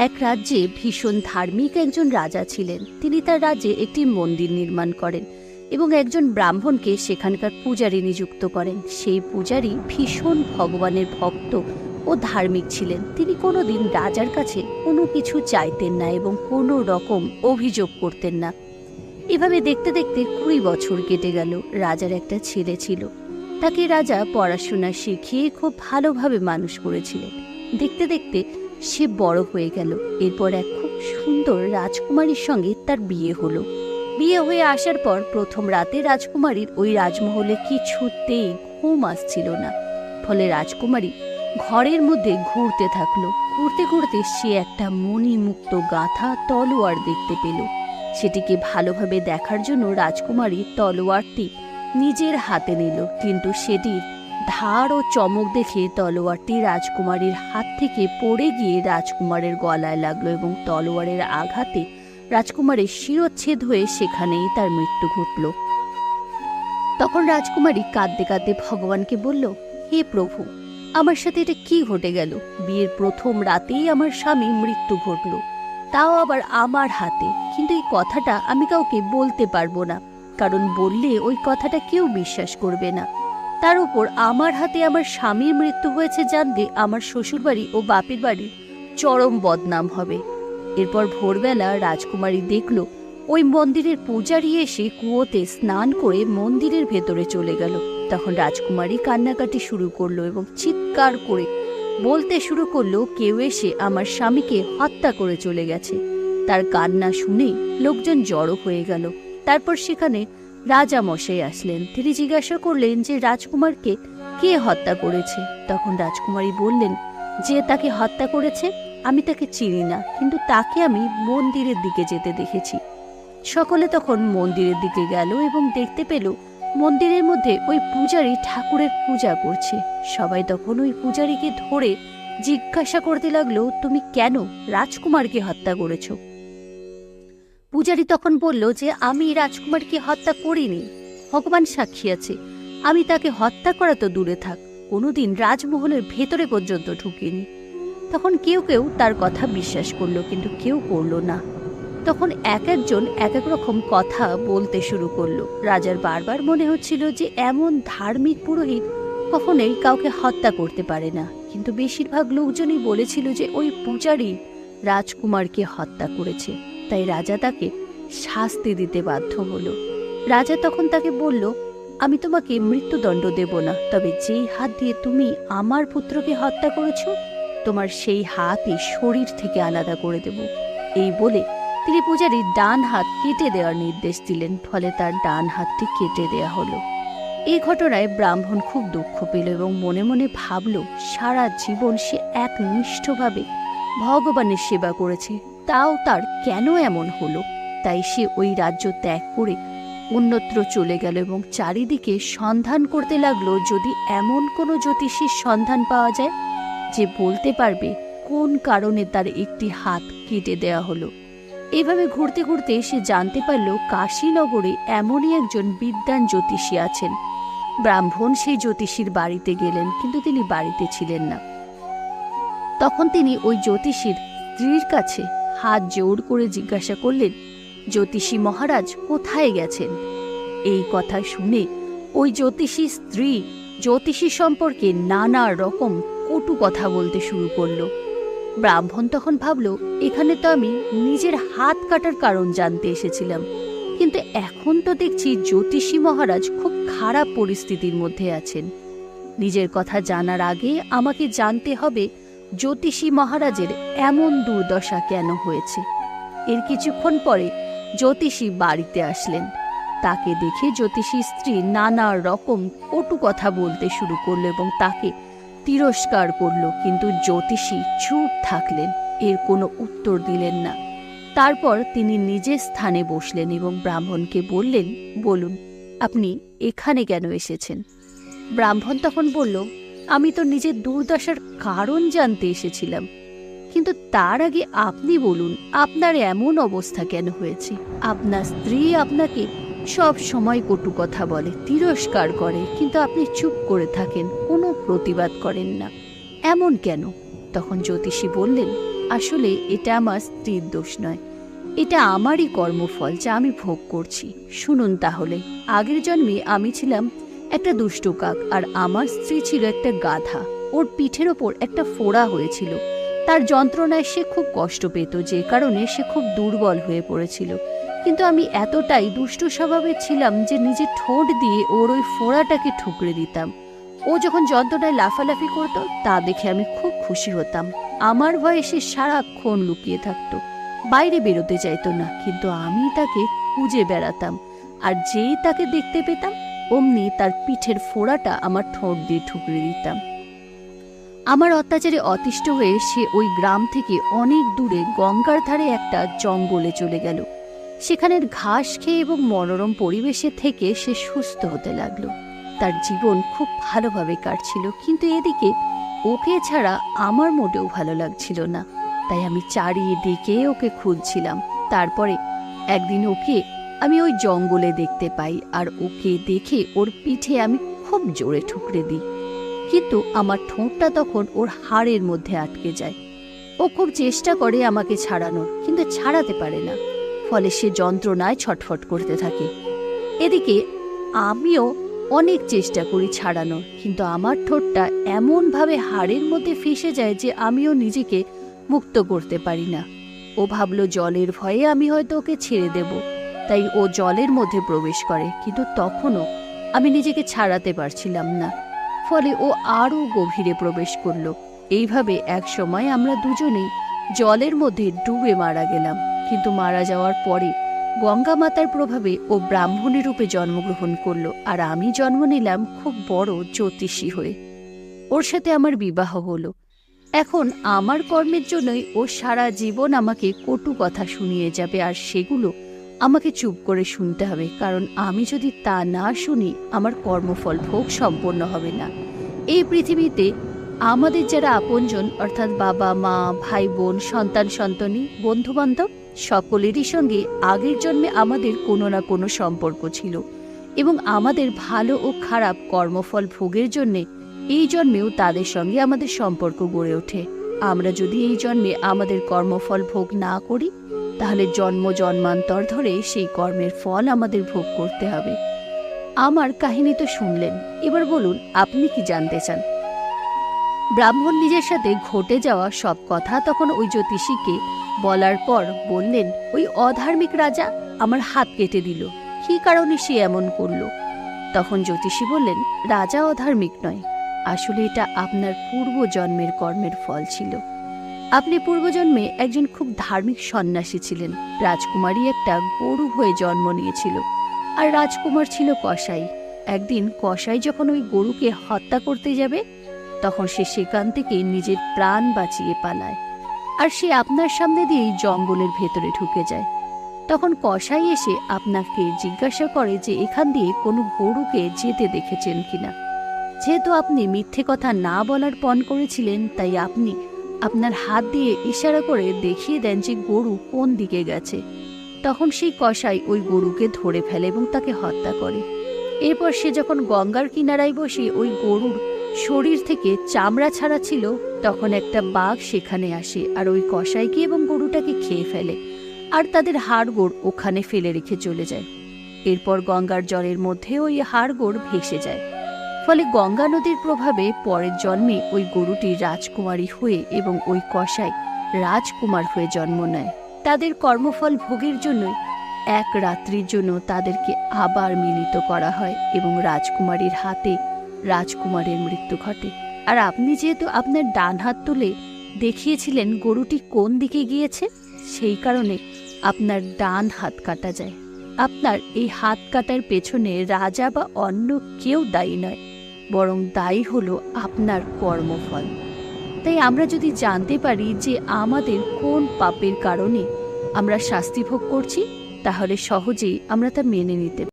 এক রাজ্যে ভীষণ ধার্মিক একজন রাজা ছিলেন। তিনি তার রাজ্যে একটি মন্দির নির্মাণ করেন এবং একজন ব্রাহ্মণকে সেখানকার পূজারী নিযুক্ত করেন। সেই পূজারী ভীষণ ভগবানের ভক্ত ও ধার্মিক ছিলেন। তিনি কোনোদিন রাজার কাছে কোনো কিছু চাইতেন না এবং কোনো রকম অভিযোগ করতেন না। এভাবে দেখতে দেখতে 20 বছর কেটে গেল। রাজার একটা ছেলে ছিল, তাকে রাজা পড়াশোনা শিখিয়ে খুব ভালোভাবে মানুষ করেছিলেন। দেখতে দেখতে সে বড় হয়ে গেল। এরপর এক খুব সুন্দর রাজকুমারীর সঙ্গে তার বিয়ে হলো। বিয়ে হয়ে আসার পর প্রথম রাতে রাজকুমারীর ওই রাজমহলে কিছুতেই ঘুম আসছিল না। ফলে রাজকুমারী ঘরের মধ্যে ঘুরতে থাকলো। ঘুরতে ঘুরতে সে একটা মণিমুক্ত গাঁথা তলোয়ার দেখতে পেল। সেটিকে ভালোভাবে দেখার জন্য রাজকুমারী তলোয়ারটি নিজের হাতে নিল, কিন্তু সেটির ধার ও চমক দেখে তলোয়ারটি রাজকুমারীর হাত থেকে পড়ে গিয়ে রাজকুমারের গলায় লাগলো এবং তলোয়ারের আঘাতে রাজকুমারীর শিরচ্ছেদ হয়ে সেখানেই তার মৃত্যু ঘটল। তখন রাজকুমারী কাঁদতে কাঁদতে ভগবানকে বলল, হে প্রভু, আমার সাথে এটা কি ঘটে গেল? বিয়ের প্রথম রাতেই আমার স্বামী মৃত্যু ঘটল, তাও আবার আমার হাতে। কিন্তু এই কথাটা আমি কাউকে বলতে পারবো না, কারণ বললে ওই কথাটা কেউ বিশ্বাস করবে না। তার উপর আমার হাতে আমার স্বামীর মৃত্যু হয়েছে জানলে আমার শ্বশুরবাড়ি ও বাপের বাড়ির চরম বদনাম হবে। এরপর ভোরবেলা রাজকুমারী দেখল ওই মন্দিরের পূজারী এসে কুয়োতে স্নান করে মন্দিরের ভেতরে চলে গেল। তখন রাজকুমারী কান্নাকাটি শুরু করলো এবং চিৎকার করে বলতে শুরু করলো, কেউ এসে আমার স্বামীকে হত্যা করে চলে গেছে। তার কান্না শুনে লোকজন জড়ো হয়ে গেল। তারপর সেখানে রাজা মশাই আসলেন। তিনি জিজ্ঞাসা করলেন যে রাজকুমারকে কে হত্যা করেছে। তখন রাজকুমারী বললেন যে তাকে হত্যা করেছে আমি তাকে চিনি না, কিন্তু তাকে আমি মন্দিরের দিকে যেতে দেখেছি। সকলে তখন মন্দিরের দিকে গেল এবং দেখতে পেল মন্দিরের মধ্যে ওই পূজারী ঠাকুরের পূজা করছে। সবাই তখন ওই পূজারীকে ধরে জিজ্ঞাসা করতে লাগলো, তুমি কেন রাজকুমারকে হত্যা করেছ? পূজারী তখন বলল যে আমি রাজকুমারকে হত্যা করিনি, ভগবান সাক্ষী আছে। আমি তাকে হত্যা করা তো দূরে থাক, কোনোদিন রাজমহলের ভেতরে পর্যন্ত ঢুকিনি। তখন কেউ কেউ তার কথা বিশ্বাস করলো, কিন্তু কেউ করলো না। তখন এক একজন এক এক রকম কথা বলতে শুরু করলো। রাজার বারবার মনে হচ্ছিল যে এমন ধার্মিক পুরোহিত কখনোই কাউকে হত্যা করতে পারে না, কিন্তু বেশিরভাগ লোকজনই বলেছিল যে ওই পূজারী রাজকুমারকে হত্যা করেছে। তাই রাজা তাকে শাস্তি দিতে বাধ্য হলো। রাজা তখন তাকে বলল, আমি তোমাকে মৃত্যুদণ্ড দেব না, তবে যেই হাত দিয়ে তুমি আমার পুত্রকে হত্যা করেছ তোমার সেই হাতই শরীর থেকে আলাদা করে দেব। এই বলে তিনি পূজারীর ডান হাত কেটে দেওয়ার নির্দেশ দিলেন। ফলে তার ডান হাতটি কেটে দেয়া হলো। এই ঘটনায় ব্রাহ্মণ খুব দুঃখ পেল এবং মনে মনে ভাবল, সারা জীবন সে একনিষ্ঠভাবে ভগবানের সেবা করেছে, তাও তার কেন এমন হলো? তাই সে ওই রাজ্য ত্যাগ করে অন্যত্র চলে গেল এবং চারিদিকে সন্ধান করতে লাগলো যদি এমন কোনো জ্যোতিষীর সন্ধান পাওয়া যায় যে বলতে পারবে কোন কারণে তার একটি হাত কেটে দেওয়া হলো। এইভাবে ঘুরতে ঘুরতে সে জানতে পারল কাশীনগরে এমনই একজন বিদ্বান জ্যোতিষী আছেন। ব্রাহ্মণ সেই জ্যোতিষীর বাড়িতে গেলেন, কিন্তু তিনি বাড়িতে ছিলেন না। তখন তিনি ওই জ্যোতিষীর স্ত্রীর কাছে হাত জোড় করে জিজ্ঞাসা করলেন, জ্যোতিষী মহারাজ কোথায় গেছেন? এই কথা শুনে ওই জ্যোতিষী স্ত্রী জ্যোতিষী সম্পর্কে নানা রকম কটু কথা বলতে শুরু করলো। ব্রাহ্মণ তখন ভাবল, এখানে তো আমি নিজের হাত কাটার কারণ জানতে এসেছিলাম, কিন্তু এখন তো দেখছি জ্যোতিষী মহারাজ খুব খারাপ পরিস্থিতির মধ্যে আছেন। নিজের কথা জানার আগে আমাকে জানতে হবে জ্যোতিষী মহারাজের এমন দুর্দশা কেন হয়েছে। এর কিছুক্ষণ পরে জ্যোতিষী বাড়িতে আসলেন। তাকে দেখে জ্যোতিষী স্ত্রী নানা রকম কটু কথা বলতে শুরু করলো এবং তাকে তিরস্কার করল, কিন্তু জ্যোতিষী চুপ থাকলেন, এর কোনো উত্তর দিলেন না। তারপর তিনি নিজের স্থানে বসলেন এবং ব্রাহ্মণকে বললেন, বলুন আপনি এখানে কেন এসেছেন? ব্রাহ্মণ তখন বলল, আমি তো নিজের দুর্দশার কারণ জানতে এসেছিলাম, কিন্তু তার আগে আপনি বলুন আপনার এমন অবস্থা কেন হয়েছে? আপনার স্ত্রী আপনাকে সব সময় কটু কথা বলে, তিরস্কার করে, কিন্তু আপনি চুপ করে থাকেন, কোনো প্রতিবাদ করেন না, এমন কেন? তখন জ্যোতিষী বললেন, আসলে এটা আমার স্ত্রীর দোষ নয়, এটা আমারই কর্মফল যা আমি ভোগ করছি। শুনুন তাহলে, আগের জন্মে আমি ছিলাম একটা দুষ্টু কাক, আর আমার স্ত্রী ছিল একটা গাধা। ওর পিঠের ওপর একটা ফোড়া হয়েছিল। তার যন্ত্রণায় সে খুব কষ্ট পেত, যে কারণে সে খুব দুর্বল হয়ে পড়েছিল। কিন্তু আমি এতটাই দুষ্টু স্বভাবের ছিলাম যে নিজের ঠোঁট দিয়ে ওর ওই ফোড়াটাকে ঠুকরে দিতাম। ও যখন যন্ত্রণায় লাফালাফি করতো তা দেখে আমি খুব খুশি হতাম। আমার ভয়ে সে সারাক্ষণ লুকিয়ে থাকতো, বাইরে বেরোতে চাইতো না, কিন্তু আমি তাকে খুঁজে বেড়াতাম। আর যেই তাকে দেখতে পেতাম অমনি তার পিঠের ফোড়াটা আমার ঠোঁট দিয়ে ঠুকরে দিতাম। আমার অত্যাচারে অতিষ্ঠ হয়ে সে ওই গ্রাম থেকে অনেক দূরে গঙ্গার ধারে একটা জঙ্গলে চলে গেল। সেখানের ঘাস খেয়ে এবং মনোরম পরিবেশে থেকে সে সুস্থ হতে লাগলো। তার জীবন খুব ভালোভাবে কাটছিল, কিন্তু এদিকে ওকে ছাড়া আমার মোটেও ভালো লাগছিল না। তাই আমি চারিদিকে ওকে খুঁজছিলাম। তারপরে একদিন ওকে আমি ওই জঙ্গলে দেখতে পাই, আর ওকে দেখে ওর পিঠে আমি খুব জোরে ঠুকরে দিই। কিন্তু আমার ঠোঁটটা তখন ওর হাড়ের মধ্যে আটকে যায়। ও খুব চেষ্টা করে আমাকে ছাড়ানোর, কিন্তু ছাড়াতে পারে না। ফলে সে যন্ত্রণায় ছটফট করতে থাকে। এদিকে আমিও অনেক চেষ্টা করি ছাড়ানোর, কিন্তু আমার ঠোঁটটা এমনভাবে হাড়ের মধ্যে ফেঁসে যায় যে আমিও নিজেকে মুক্ত করতে পারি না। ও ভাবলো জলের ভয়ে আমি হয়তো ওকে ছেড়ে দেব, তাই ও জলের মধ্যে প্রবেশ করে, কিন্তু তখনও আমি নিজেকে ছাড়াতে পারছিলাম না। ফলে ও আরও গভীরে প্রবেশ করলো। এইভাবে এক সময় আমরা দুজনেই জলের মধ্যে ডুবে মারা গেলাম। কিন্তু মারা যাওয়ার পরে গঙ্গা মাতার প্রভাবে ও ব্রাহ্মণী রূপে জন্মগ্রহণ করলো, আর আমি জন্ম নিলাম খুব বড় জ্যোতিষী হয়ে। ওর সাথে আমার বিবাহ হলো। এখন আমার কর্মের জন্যই ও সারা জীবন আমাকে কটু কথা শুনিয়ে যাবে, আর সেগুলো আমাকে চুপ করে শুনতে হবে, কারণ আমি যদি তা না শুনি আমার কর্মফল ভোগ সম্পন্ন হবে না। এই পৃথিবীতে আমাদের যারা আপনজন, অর্থাৎ বাবা মা, ভাই বোন, সন্তান সন্ততি, বন্ধু বান্ধব, সকলেরই সঙ্গে আগের জন্মে আমাদের কোনো না কোনো সম্পর্ক ছিল, এবং আমাদের ভালো ও খারাপ কর্মফল ভোগের জন্যে এই জন্মেও তাদের সঙ্গে আমাদের সম্পর্ক গড়ে ওঠে। আমরা যদি এই জন্মে আমাদের কর্মফল ভোগ না করি, তাহলে জন্ম জন্মান্তর ধরে সেই কর্মের ফল আমাদের ভোগ করতে হবে। আমার কাহিনী তো শুনলেন, এবার বলুন আপনি কি জানতে চান? ব্রাহ্মণ নিজের সাথে ঘটে যাওয়া সব কথা তখন ওই জ্যোতিষীকে বলার পর বললেন, ওই অধার্মিক রাজা আমার হাত কেটে দিল, কী কারণে সে এমন করলো? তখন জ্যোতিষী বললেন, রাজা অধার্মিক নয়, আসলে এটা আপনার পূর্বজন্মের কর্মের ফল ছিল। আপনি পূর্বজন্মে একজন খুব ধার্মিক সন্ন্যাসী ছিলেন। রাজকুমারী একটা গরু হয়ে জন্ম নিয়েছিল, আর রাজকুমার ছিল কসাই। একদিন কসাই যখন ওই গরুকে হত্যা করতে যাবে, তখন সে সেখান থেকে নিজের প্রাণ বাঁচিয়ে পালায়, আর সে আপনার সামনে দিয়েই জঙ্গলের ভেতরে ঢুকে যায়। তখন কসাই এসে আপনাকে জিজ্ঞাসা করে যে এখান দিয়ে কোনো গরুকে যেতে দেখেছেন কিনা। যেহেতু আপনি মিথ্যে কথা না বলার পণ করেছিলেন, তাই আপনি আপনার হাত দিয়ে ইশারা করে দেখিয়ে দেন যে গরু কোন দিকে গেছে। তখন সেই কসাই ওই গরুকে ধরে ফেলে এবং তাকে হত্যা করে। এরপর সে যখন গঙ্গার কিনারায় বসে ওই গরুর শরীর থেকে চামড়া ছাড়া ছিল, তখন একটা বাঘ সেখানে আসে আর ওই কসাইকে এবং গরুটাকে খেয়ে ফেলে, আর তাদের হাড়গোড় ওখানে ফেলে রেখে চলে যায়। এরপর গঙ্গার জলের মধ্যে ওই হাড়গোড় ভেসে যায়। ফলে গঙ্গা নদীর প্রভাবে পরের জন্মে ওই গরুটি রাজকুমারী হয়ে এবং ওই কসাই রাজকুমার হয়ে জন্ম নেয়। তাদের কর্মফল ভোগের জন্যই এক রাত্রির জন্য তাদেরকে আবার মিলিত করা হয় এবং রাজকুমারীর হাতে রাজকুমারের মৃত্যু ঘটে। আর আপনি যেহেতু আপনার ডান হাত তুলে দেখিয়েছিলেন গরুটি কোন দিকে গিয়েছে, সেই কারণে আপনার ডান হাত কাটা যায়। আপনার এই হাত কাটার পেছনে রাজা বা অন্য কেউ দায়ী নয়, বরং দায়ী হলো আপনার কর্মফল। তাই আমরা যদি জানতে পারি যে আমাদের কোন পাপের কারণে আমরা শাস্তি ভোগ করছি, তাহলে সহজেই আমরা তা মেনে নিতে পারি।